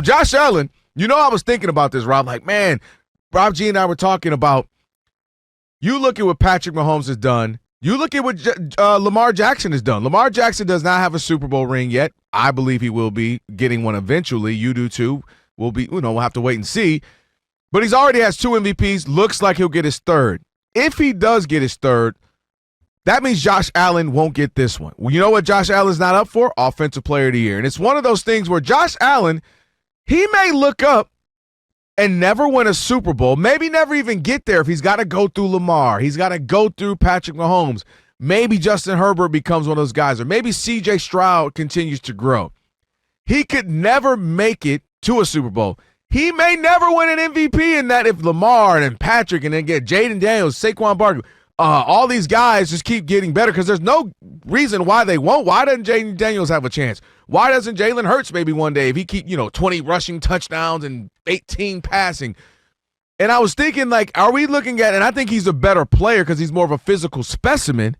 Josh Allen, I was thinking about this, Rob. Like, man, Rob G and I were talking about, you look at what Patrick Mahomes has done. You look at what Lamar Jackson has done. Lamar Jackson does not have a Super Bowl ring yet. I believe he will be getting one eventually. You do too. We'll have to wait and see. But he's already has 2 MVPs. Looks like he'll get his third. If he does get his third, that means Josh Allen won't get this one. Well, you know what Josh Allen's not up for? Offensive Player of the Year. And it's one of those things where Josh Allen, he may look up and never win a Super Bowl, maybe never even get there if he's got to go through Lamar. He's got to go through Patrick Mahomes. Maybe Justin Herbert becomes one of those guys, or maybe C.J. Stroud continues to grow. He could never make it to a Super Bowl. He may never win an MVP in that if Lamar and Patrick and then get Jaden Daniels, Saquon Barkley, all these guys just keep getting better because there's no reason why they won't. Why doesn't Jaden Daniels have a chance? Why doesn't Jalen Hurts maybe one day if he keep 20 rushing touchdowns and 18 passing? And I was thinking, like, are we looking at, and I think he's a better player because he's more of a physical specimen,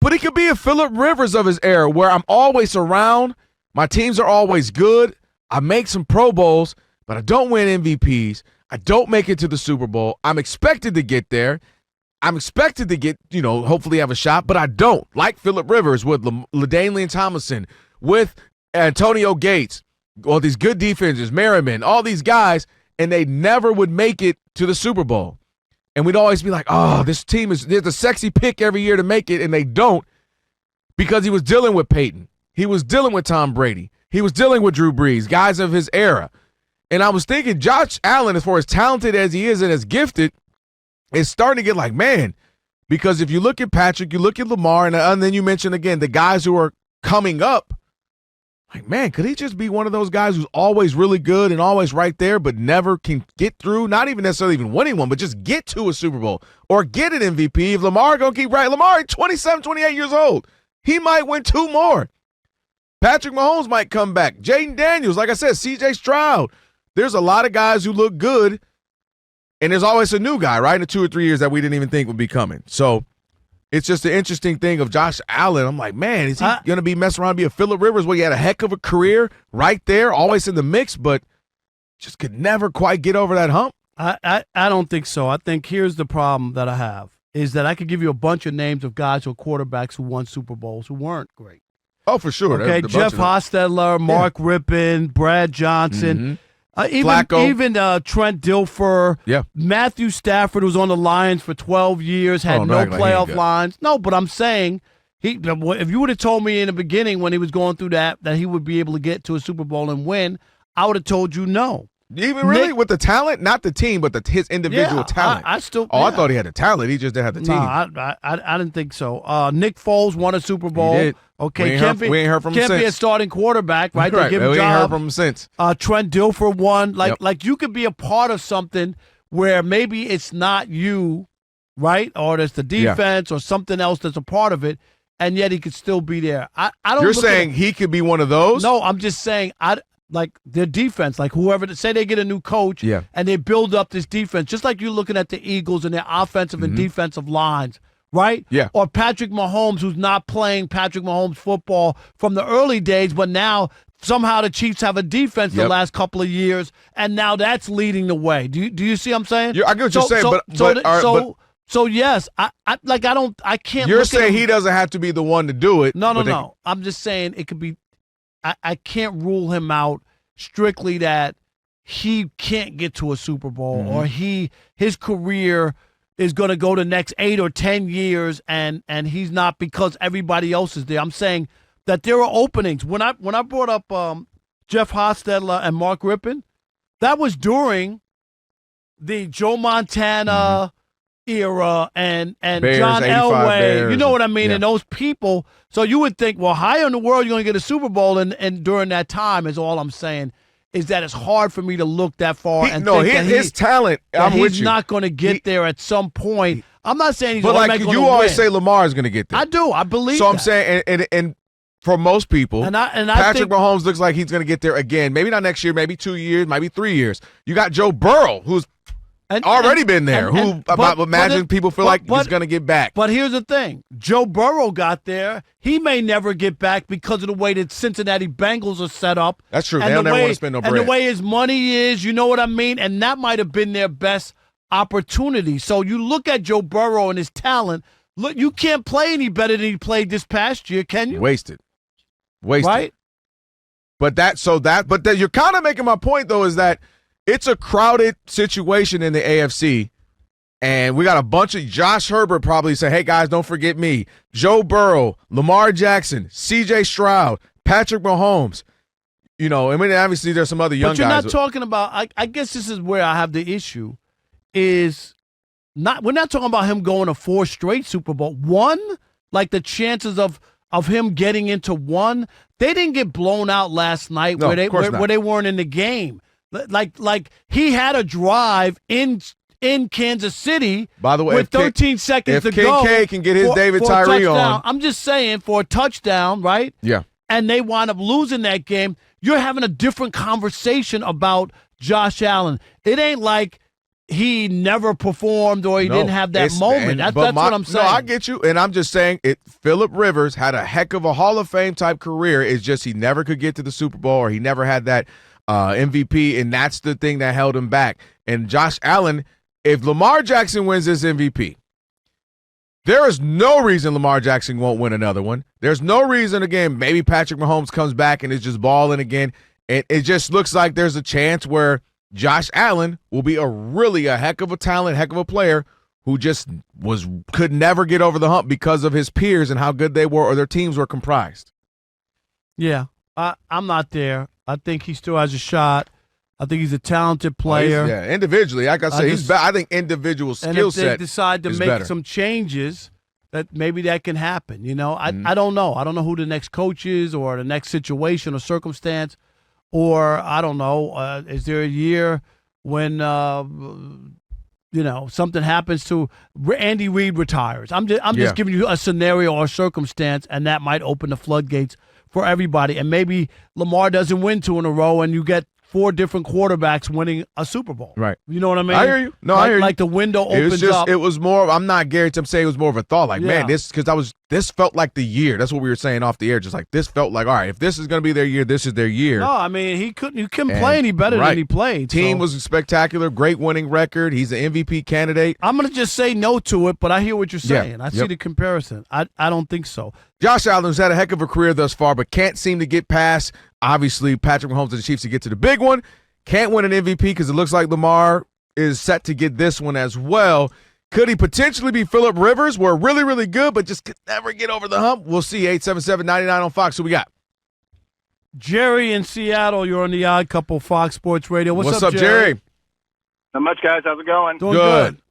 but he could be a Phillip Rivers of his era where I'm always around, my teams are always good, I make some Pro Bowls, but I don't win MVPs, I don't make it to the Super Bowl, I'm expected to get there, I'm expected to get, hopefully have a shot, but I don't. Like Phillip Rivers with LaDainian Tomlinson, with Antonio Gates, all these good defenses, Merriman, all these guys, and they never would make it to the Super Bowl. And we'd always be like, oh, this team there's a sexy pick every year to make it, and they don't because he was dealing with Peyton. He was dealing with Tom Brady. He was dealing with Drew Brees, guys of his era. And I was thinking Josh Allen, as far as talented as he is and as gifted, is starting to get like, man, because if you look at Patrick, you look at Lamar, and then you mentioned again the guys who are coming up, like, man, could he just be one of those guys who's always really good and always right there, but never can get through, not even necessarily even winning one, but just get to a Super Bowl or get an MVP? If Lamar going to keep right, Lamar, 27, 28 years old, he might win 2 more. Patrick Mahomes might come back. Jaden Daniels, like I said, C.J. Stroud. There's a lot of guys who look good, and there's always a new guy, right, in the 2 or 3 years that we didn't even think would be coming. So it's just an interesting thing of Josh Allen. I'm like, man, is he going to be messing around and be a Phillip Rivers where he had a heck of a career right there, always in the mix, but just could never quite get over that hump? I don't think so. I think here's the problem that I have is that I could give you a bunch of names of guys or quarterbacks who won Super Bowls who weren't great. Oh, for sure. Okay, Jeff Hostetler, Mark Rippon, Brad Johnson. Mm-hmm. Even Trent Dilfer, Matthew Stafford, was on the Lions for 12 years, had no playoff lines. No, but I'm saying, if you would have told me in the beginning when he was going through that he would be able to get to a Super Bowl and win, I would have told you no. Even really with the talent, not the team, but his individual talent. I thought he had the talent. He just didn't have the team. No, I didn't think so. Nick Foles won a Super Bowl. He did. Okay, we ain't heard from him since. Can't be a starting quarterback, right? Correct. They give him we job. ain't heard from him since. Trent Dilfer won. Like you could be a part of something where maybe it's not you, right? Or there's the defense or something else that's a part of it, and yet he could still be there. I don't. You're saying he could be one of those? No, I'm just saying like their defense, like whoever, say they get a new coach and they build up this defense, just like you're looking at the Eagles and their offensive and defensive lines, right? Yeah. Or Patrick Mahomes, who's not playing Patrick Mahomes football from the early days, but now somehow the Chiefs have a defense the last couple of years, and now that's leading the way. Do you see what I'm saying? I get what you're saying, So yes, I can't. You're saying he doesn't have to be the one to do it. No. I'm just saying it could be. I can't rule him out strictly that he can't get to a Super Bowl or his career is going to go the next 8 or 10 years and he's not because everybody else is there. I'm saying that there are openings. When I brought up Jeff Hostetler and Mark Rippon, that was during the Joe Montana era and Bears, John Elway. Bears. You know what I mean? And those people. So you would think, well, how in the world are you going to get a Super Bowl? And during that time is all I'm saying is that it's hard for me to look that far his talent. I'm with you. He's not going to get there at some point. I'm not saying he's going to win. But you always say Lamar is going to get there. I do. I believe so. I'm saying, and for most people, Patrick Mahomes looks like he's going to get there again. Maybe not next year, maybe 2 years, maybe 3 years. You got Joe Burrow, who's already been there. Imagine people feel like he's going to get back. But here's the thing. Joe Burrow got there. He may never get back because of the way that Cincinnati Bengals are set up. That's true. They'll never want to spend no bread. And the way his money is, you know what I mean? And that might have been their best opportunity. So you look at Joe Burrow and his talent. Look, you can't play any better than he played this past year, can you? Wasted. Right? But you're kind of making my point, though, is that it's a crowded situation in the AFC, and we got a bunch of Josh Herbert probably say, hey, guys, don't forget me. Joe Burrow, Lamar Jackson, C.J. Stroud, Patrick Mahomes. You know, I mean, obviously there's some other young guys. But you're not talking about – I guess this is where I have the issue is we're not talking about him going to 4 straight Super Bowl. One, like the chances of him getting into one, they didn't get blown out last night where they weren't in the game. Like he had a drive in Kansas City. By the way, with 13 seconds to go. If Kincaid can get his David Tyree on, I'm just saying for a touchdown, right? Yeah. And they wind up losing that game. You're having a different conversation about Josh Allen. It ain't like he never performed or he didn't have that moment. That's what I'm saying. No, I get you, and I'm just saying Phillip Rivers had a heck of a Hall of Fame type career. It's just he never could get to the Super Bowl or he never had that MVP, and that's the thing that held him back. And Josh Allen, if Lamar Jackson wins this MVP, there is no reason Lamar Jackson won't win another one. There's no reason, again, maybe Patrick Mahomes comes back and is just balling again. And it just looks like there's a chance where Josh Allen will be a heck of a talent, heck of a player who just could never get over the hump because of his peers and how good they were or their teams were comprised. Yeah, I'm not there. I think he still has a shot. I think he's a talented player. Individually, like I said, he's better. I think individual skill set. And if they decide to make some changes, that maybe that can happen. You know, I don't know. I don't know who the next coach is or the next situation or circumstance, or I don't know. Is there a year when something happens to Andy Reid retires? I'm just giving you a scenario or circumstance, and that might open the floodgates for everybody. And maybe Lamar doesn't win 2 in a row, and you get 4 different quarterbacks winning a Super Bowl. Right. You know what I mean? I hear you. No, I hear you. Like the window opens up. It was more. I'm not guaranteed. I'm saying it was more of a thought. Like, man, this felt like the year. That's what we were saying off the air. Just like this felt like, all right, if this is going to be their year, this is their year. No, I mean you couldn't play any better than he played. Team was spectacular. Great winning record. He's an MVP candidate. I'm going to just say no to it, but I hear what you're saying. I see the comparison. I don't think so. Josh Allen's had a heck of a career thus far, but can't seem to get past, obviously, Patrick Mahomes and the Chiefs to get to the big one. Can't win an MVP because it looks like Lamar is set to get this one as well. Could he potentially be Phillip Rivers? We're really, really good, but just could never get over the hump. We'll see. 877-99 on Fox. Who we got? Jerry in Seattle. You're on the Odd Couple, Fox Sports Radio. What's up, Jerry? Not much, guys. How's it going? Doing good.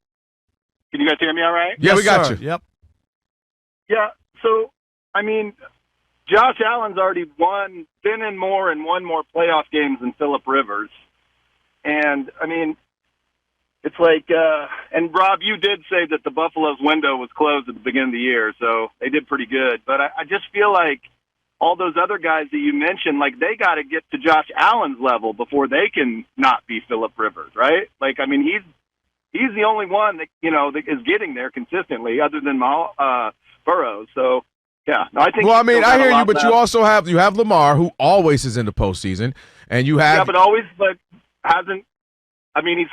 Can you guys hear me all right? Yeah, we got sir. you. Yep. Yeah, so, I mean, Josh Allen's already been in more and won more playoff games than Phillip Rivers. And, I mean, it's like, and Rob, you did say that the Buffalo's window was closed at the beginning of the year, so they did pretty good. But I just feel like all those other guys that you mentioned, like they got to get to Josh Allen's level before they can not be Phillip Rivers, right? Like, I mean, he's the only one that, that is getting there consistently other than Burrow. So, yeah, I think. Well, I mean, I hear you, but you also have Lamar, who always is in the postseason, and you have but hasn't. I mean, he's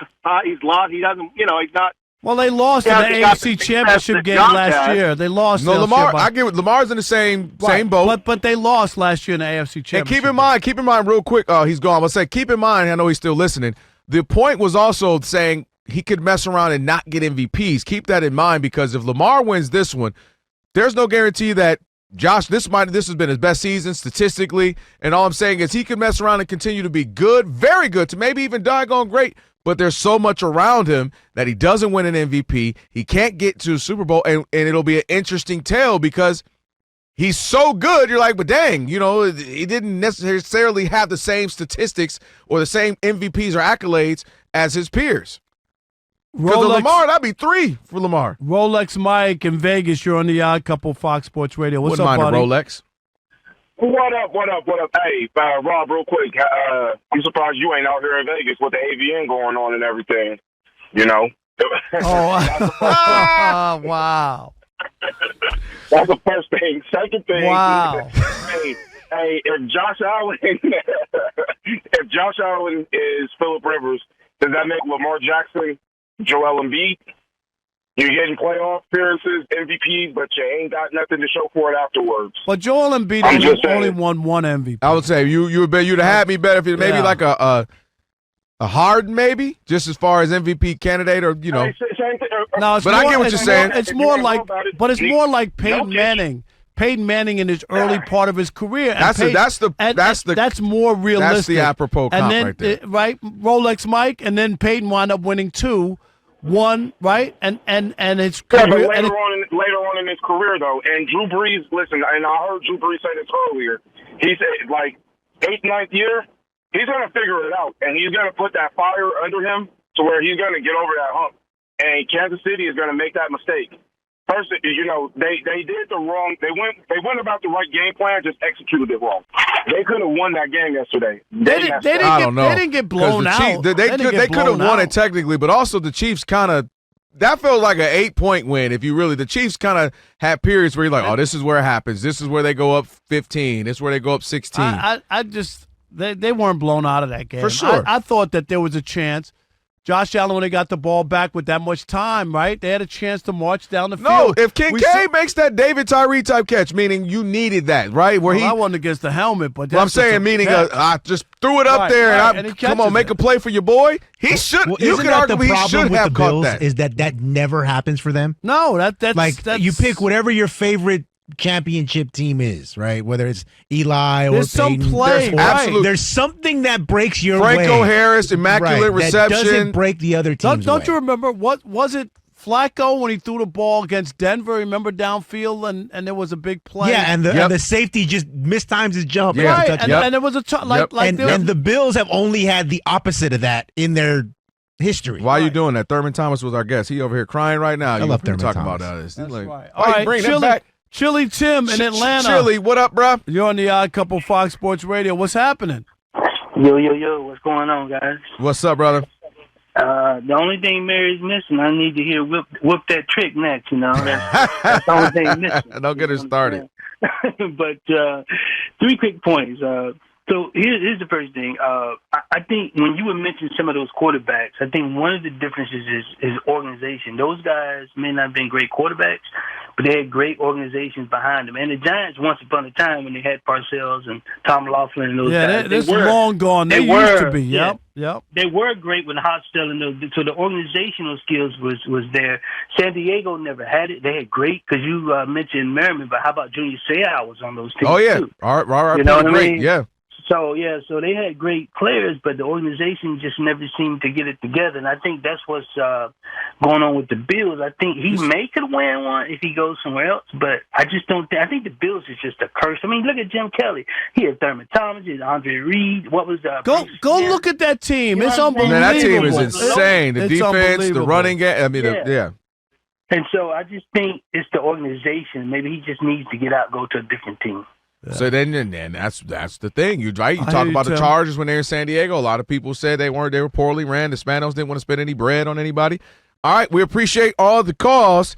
lost. He doesn't. He's not. Well, they lost in the AFC Championship game last year. They lost. No, Lamar. I get it. Lamar's in the same boat. But they lost last year in the AFC Championship. And keep in mind, real quick. He's gone. I'll say, keep in mind. I know he's still listening. The point was also saying he could mess around and not get MVPs. Keep that in mind because if Lamar wins this one, there's no guarantee that Josh, this has been his best season statistically, and all I'm saying is he could mess around and continue to be good, very good, to maybe even doggone great, but there's so much around him that he doesn't win an MVP, he can't get to a Super Bowl, and it'll be an interesting tale because he's so good, you're like, but dang, he didn't necessarily have the same statistics or the same MVPs or accolades as his peers. Because of Lamar, that'd be 3 for Lamar. Rolex Mike in Vegas, you're on the Odd Couple, Fox Sports Radio. What's up, buddy? Rolex. What up? Hey, Rob, real quick. I'm surprised you ain't out here in Vegas with the AVN going on and everything. You know. Oh, wow. That's the first thing. Second thing, Wow. hey, if Josh Allen is Phillip Rivers, does that make Lamar Jackson Joel Embiid? You're getting playoff appearances, MVP, but you ain't got nothing to show for it afterwards. But Joel Embiid only won one MVP. I would say you'd have had me better if you maybe like a Harden, maybe just as far as MVP candidate, or you know. No, but I get what you're saying. It's more like Peyton Manning. Peyton Manning in his early part of his career. And that's more realistic. That's the apropos comp then, right there. Rolex Mike, and then Peyton wound up winning one, right? And his career. Yeah, but later on in his career, though, and Drew Brees, listen, and I heard Drew Brees say this earlier. He said, like, 8th, 9th year, he's going to figure it out, and he's going to put that fire under him to where he's going to get over that hump. And Kansas City is going to make that mistake. First, you know, they did the wrong. They went about the right game plan, just executed it wrong. They could have won that game yesterday. They didn't get blown out. They could have won it technically, but also the Chiefs kind of. That felt like an 8-point win. If you really, the Chiefs kind of had periods where you're like, oh, this is where it happens. This is where they go up 15. This is where they go up 16. They weren't blown out of that game. For sure. I thought that there was a chance. Josh Allen, when they got the ball back with that much time, right? They had a chance to march down the field. No, if Kincaid makes that David Tyree type catch, meaning you needed that, right? I wasn't against the helmet, but I'm saying, meaning I just threw it up there and come on, make a play for your boy. He should. Well, you can argue he should have caught that. Is that never happens for them? No, that's like you pick whatever your favorite championship team is, right? Whether it's Eli or there's Peyton, some play, there's something that breaks your Franco way. Harris, immaculate reception. That doesn't break the other team's Don't way. you remember what was it? Flacco when he threw the ball against Denver, remember downfield, and there was a big play. Yeah, and the safety just mistimes his jump. Yeah. Right, and it was a and the Bills have only had the opposite of that in their history. Why are you doing that? Thurman Thomas was our guest. He over here crying right now. I love Thurman talking Thomas. about this. That's like, right. All right, bring him back. Chili Tim in Atlanta. Chili, what up, bro? You're on the Odd Couple Fox Sports Radio. What's happening? Yo, what's going on, guys? What's up, brother? The only thing Mary's missing, I need to hear whip that trick next, you know. That's the only thing missing. Don't get her started. But 3 quick points. So here's the first thing. I think when you would mention some of those quarterbacks, I think one of the differences is organization. Those guys may not have been great quarterbacks, but they had great organizations behind them. And the Giants, once upon a time, when they had Parcells and Tom Laughlin and those guys, this is long gone. They used to be. Yep. They were great with Hostel and those. So the organizational skills was there. San Diego never had it. They had great, because you mentioned Merriman, but how about Junior Seau was on those teams? Oh yeah, too. all right, you know what I mean? Yeah. So they had great players, but the organization just never seemed to get it together. And I think that's what's going on with the Bills. I think he could win one if he goes somewhere else, but I just don't think. I think the Bills is just a curse. I mean, look at Jim Kelly. He had Thurman Thomas, he had Andre Reed. What was go look at that team? It's unbelievable. Man, that team is insane. The defense, the running game. I mean, yeah. And so I just think it's the organization. Maybe he just needs to get out, go to a different team. Yeah. So then that's the thing. You talk about the Chargers when they were in San Diego. A lot of people said they were poorly ran. The Spanos didn't want to spend any bread on anybody. All right, we appreciate all the calls.